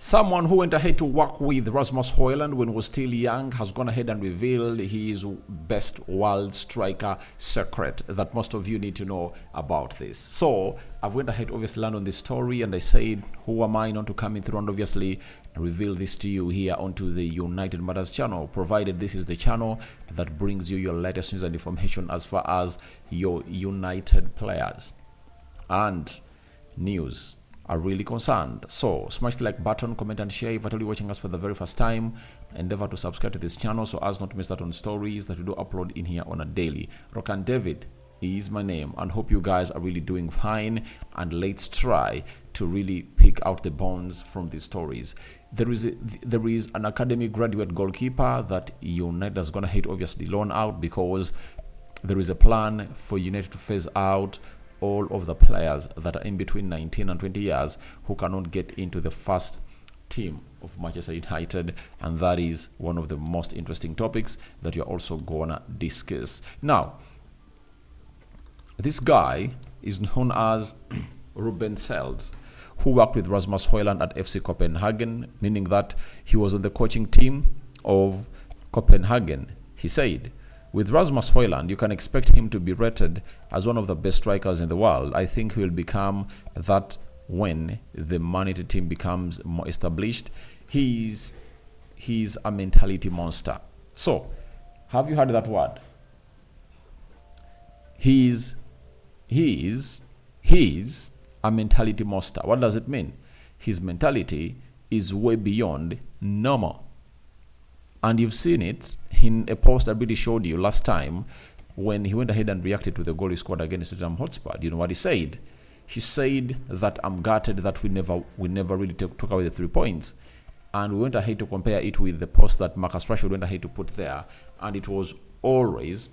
Someone who went ahead to work with Rasmus Hojlund when he was still young has gone ahead and revealed his best world striker secret that most of you need to know about this. So I've went ahead, obviously, land on this story, and I said, who am I not to come in through and obviously reveal this to you here onto the United Matters channel, provided this is the channel that brings you your latest news and information as far as your United players and news are really concerned. So smash the like button, comment and share. If you're watching us for the very first time, endeavor to subscribe to this channel so as not to miss out on stories that we do upload in here on a daily. Rokan David is my name, and hope you guys are really doing fine, and let's try to really pick out the bones from these stories. There is an academy graduate goalkeeper that United is gonna hate, obviously loan out, because there is a plan for United to phase out all of the players that are in between 19 and 20 years who cannot get into the first team of Manchester United, and that is one of the most interesting topics that you're also gonna discuss. Now, this guy is known as Ruben Sells, who worked with Rasmus Hojlund at FC Copenhagen, meaning that he was on the coaching team of Copenhagen. He said, with Rasmus Hojlund, you can expect him to be rated as one of the best strikers in the world. I think he will become that when the Man United team becomes more established. He's a mentality monster. So, have you heard that word? He's a mentality monster. What does it mean? His mentality is way beyond normal. And you've seen it in a post I really showed you last time when he went ahead and reacted to the goal he scored against Tottenham Hotspur. You know what he said? He said that I'm gutted that we never really took away the 3 points. And we went ahead to compare it with the post that Marcus Rashford went ahead to put there. And it was always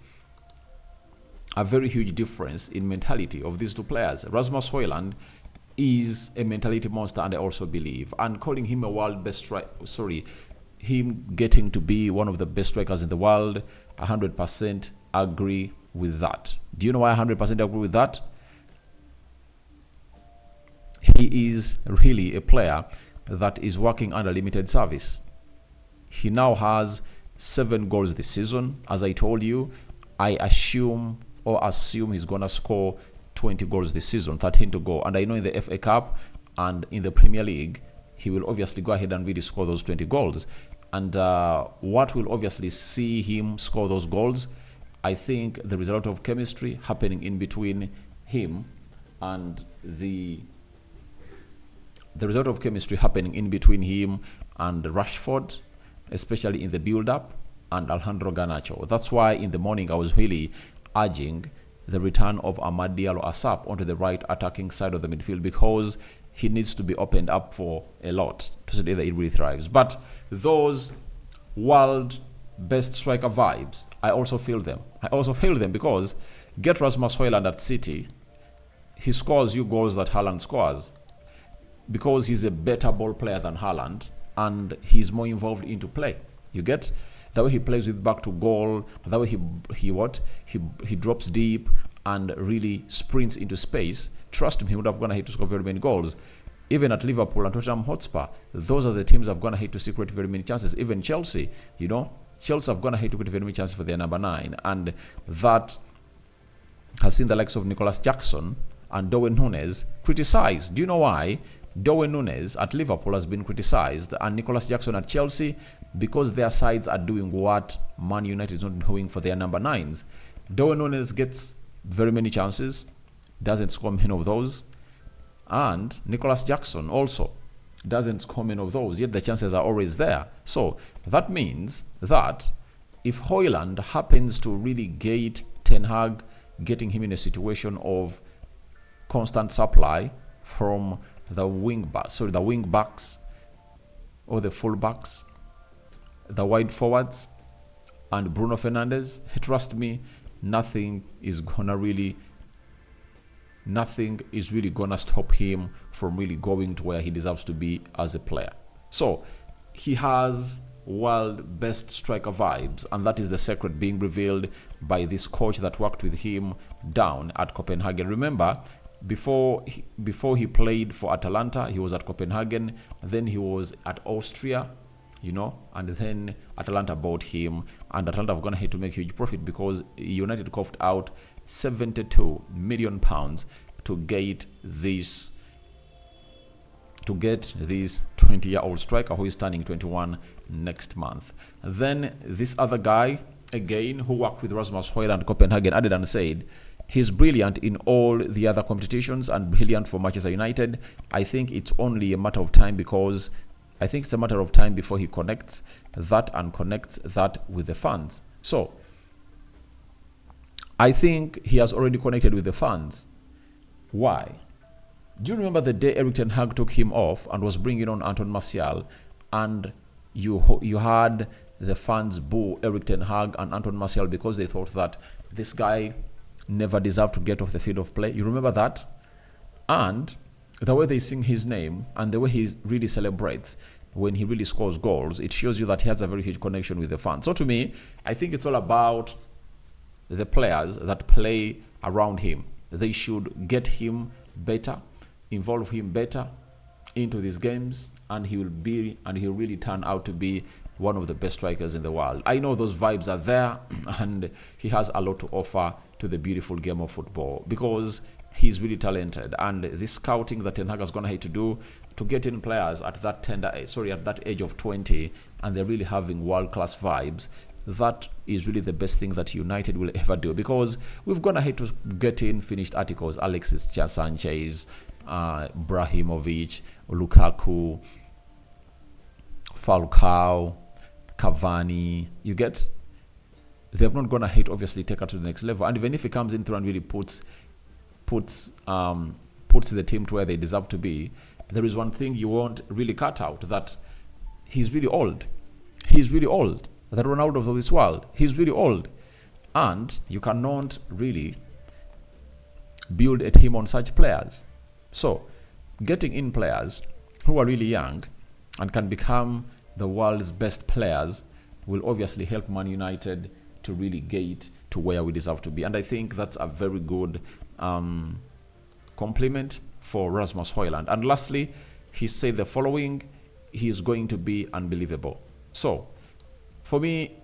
a very huge difference in mentality of these two players. Rasmus Hojlund is a mentality monster, and I also believe. And calling him a world best him getting to be one of the best strikers in the world, 100% agree with that. Do you know why I 100% agree with that? He is really a player that is working under limited service. He now has 7 goals this season. As I told you, I assume he's gonna score 20 goals this season, 13 to go. And I know in the FA Cup and in the Premier League, he will obviously go ahead and really score those 20 goals. And what will obviously see him score those goals, I think there is a lot of chemistry happening in between him and there is a lot of chemistry happening in between him and Rashford, especially in the build-up, and Alejandro Garnacho. That's why in the morning I was really urging the return of Amad Diallo ASAP onto the right attacking side of the midfield, because he needs to be opened up for a lot to see that he really thrives. But those world best striker vibes, I also feel them. Because get Rasmus Hojlund at City, he scores you goals that Haaland scores, because he's a better ball player than Haaland and he's more involved into play. You get the way he plays with back to goal, the way he drops deep and really sprints into space. Trust me, he would have gone ahead to score very many goals. Even at Liverpool and Tottenham Hotspur, those are the teams that have gone ahead to secret very many chances. Even Chelsea, Chelsea have gone ahead to get very many chances for their number 9, and that has seen the likes of Nicolas Jackson and Darwin Núñez criticized. Do you know why? Darwin Núñez at Liverpool has been criticized, and Nicolas Jackson at Chelsea, because their sides are doing what Man United is not doing for their number 9s. Darwin Núñez gets very many chances, doesn't score many of those, and Nicolas Jackson also doesn't score many of those, yet the chances are always there. So that means that if Hojlund happens to really get Ten Hag, getting him in a situation of constant supply from the wing backs or the full backs, the wide forwards, and Bruno Fernandes, trust me, nothing is really gonna stop him from really going to where he deserves to be as a player. So he has world best striker vibes, and that is the secret being revealed by this coach that worked with him down at Copenhagen. Remember, before he played for Atalanta, he was at Copenhagen. Then he was at Austria, and then Atalanta bought him, and Atalanta are going to have to make huge profit because United coughed out 72 million pounds to get this 20-year-old striker who is turning 21 next month. Then this other guy, again, who worked with Rasmus Hojlund at Copenhagen, added and said, he's brilliant in all the other competitions and brilliant for Manchester United. I think it's only a matter of time before he connects that with the fans. So I think he has already connected with the fans. Why? Do you remember the day Erik ten Hag took him off and was bringing on Anton Martial, and you had the fans boo Erik ten Hag and Anton Martial because they thought that this guy never deserved to get off the field of play? You remember that? And the way they sing his name and the way he really celebrates when he really scores goals, it shows you that he has a very huge connection with the fans. So to me, I think it's all about the players that play around him. They should get him better, involve him better into these games, and he'll really turn out to be one of the best strikers in the world. I know those vibes are there, and he has a lot to offer to the beautiful game of football because he's really talented. And this scouting that Ten Hag is going to have to do to get in players at that age of 20, and they're really having world-class vibes, that is really the best thing that United will ever do, because we've gone ahead to get in finished articles: Alexis Sanchez, Brahimovic, Lukaku, Falcao, Cavani. You get? They've not gone ahead, obviously, take her to the next level. And even if he comes in through and really puts the team to where they deserve to be, there is one thing you won't really cut out: that he's really old. He's really old. That Ronaldo of this world, he's really old, and you cannot really build a team on such players. So getting in players who are really young and can become the world's best players will obviously help Man United to really get to where we deserve to be. And I think that's a very good compliment for Rasmus Hojlund. And lastly, he said the following: he is going to be unbelievable. So for me,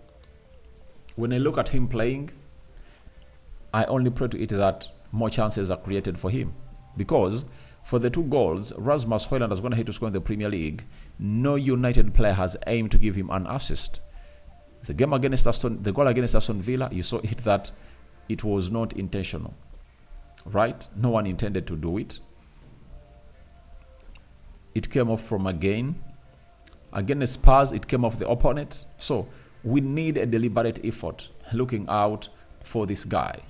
when I look at him playing, I only pray to it that more chances are created for him, because for the 2 goals Rasmus Hojlund is going to hit to score in the Premier League, no United player has aimed to give him an assist. The goal against Aston Villa, you saw it that it was not intentional, right? No one intended to do it. It came off from against Spurs, it came off the opponent. So we need a deliberate effort looking out for this guy,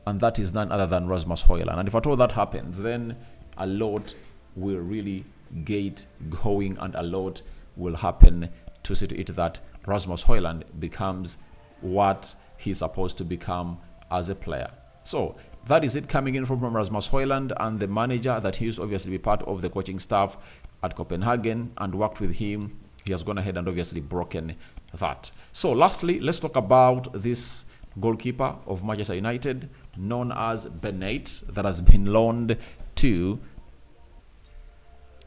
and that is none other than Rasmus Hojlund. And if at all that happens, then a lot will really get going, and a lot will happen to see to it that Rasmus Hojlund becomes what he's supposed to become as a player. So that is it coming in from Rasmus Hojlund, and the manager that he used to obviously be part of the coaching staff at Copenhagen and worked with him. He has gone ahead and obviously broken that. So lastly, let's talk about this goalkeeper of Manchester United known as Bennet that has been loaned to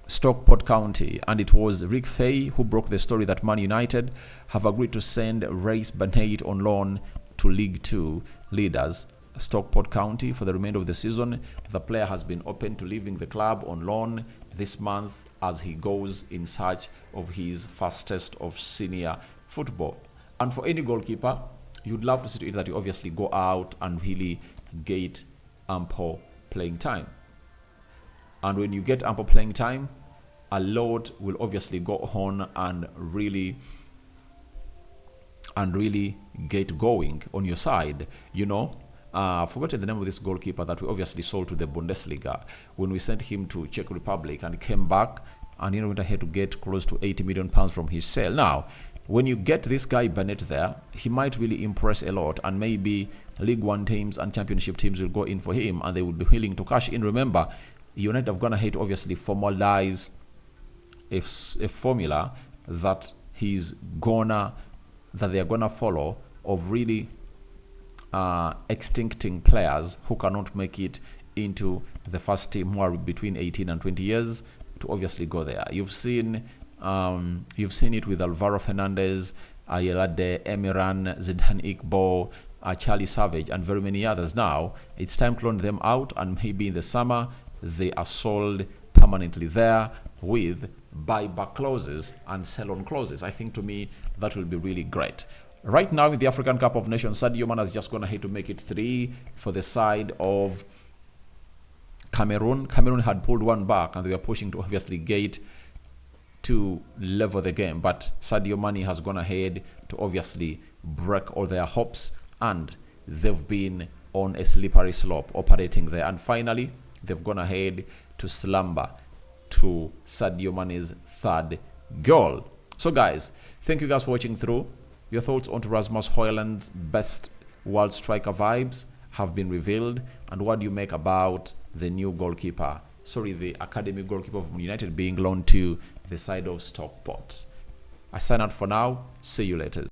Stockport County, and it was Rick Fay who broke the story that Man United have agreed to send Race Bennet on loan to League 2 leaders Stockport County for the remainder of the season. The player has been open to leaving the club on loan this month as he goes in search of his first test of senior football. And for any goalkeeper, you'd love to see to it that you obviously go out and really get ample playing time. And when you get ample playing time, a lot will obviously go on and really get going on your side. I've forgotten the name of this goalkeeper that we obviously sold to the Bundesliga when we sent him to Czech Republic, and came back and went ahead to get close to 80 million pounds from his sale. Now, when you get this guy Bennet there, he might really impress a lot, and maybe League One teams and Championship teams will go in for him, and they will be willing to cash in. Remember, United have gone ahead to obviously formalize a formula that they're gonna follow, of really extincting players who cannot make it into the first team who are between 18 and 20 years to obviously go there. You've seen it with Alvaro Fernandez, Ayelade, Emiran, Zidane Iqbal, Charlie Savage, and very many others. Now it's time to loan them out, and maybe in the summer they are sold permanently there with buyback clauses and sell-on clauses. I think, to me, that will be really great. Right now in the African Cup of Nations, Sadio Mane has just gone ahead to make it 3 for the side of Cameroon. Cameroon had pulled one back and they were pushing to obviously get to level the game, but Sadio Mane has gone ahead to obviously break all their hopes, and they've been on a slippery slope operating there. And finally, they've gone ahead to slumber to Sadio Mane's 3rd goal. So guys, thank you guys for watching through. Your thoughts on Rasmus Hojlund's best world striker vibes have been revealed, and what do you make about the new goalkeeper? The academy goalkeeper of United being loaned to the side of Stockport. I sign out for now. See you later.